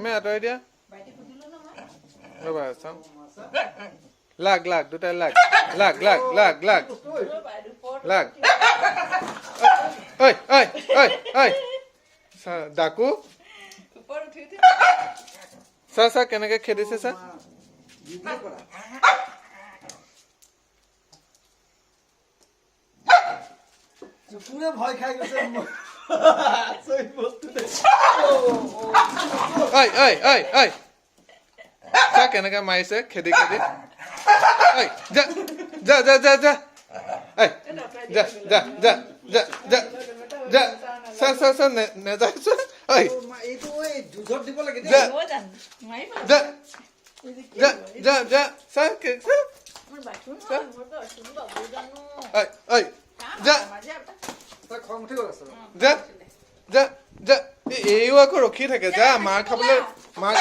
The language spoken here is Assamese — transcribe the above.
আমি আঁতৰাই দিয়া ৰ'বা চাওঁ লাগ লাগ দুটাই লাগ লাগ লাগ লাগ লাগ লাগ ঐ ঐ ঐ ঐ ডাকু চা চা কেনেকে খেদিছে চা পুরে ভয় খাই গেছে ঐ ঐ ঐ ঐ চা কেনেকে মাৰিছে খেদি খেদি ঐ যা যা যা যা যা ঐ যা যা যা যা যা যা চা চা চা নেযায় চা ঐ এইটো ওই জুজত দিব লাগে যা যা যা যা যা চা চা ঐ ঐ যা তই খং উঠি গ'ল আছে যা যা যা এইও আকৌ ৰখি থাকে যা মাৰ খাবলৈ মাৰ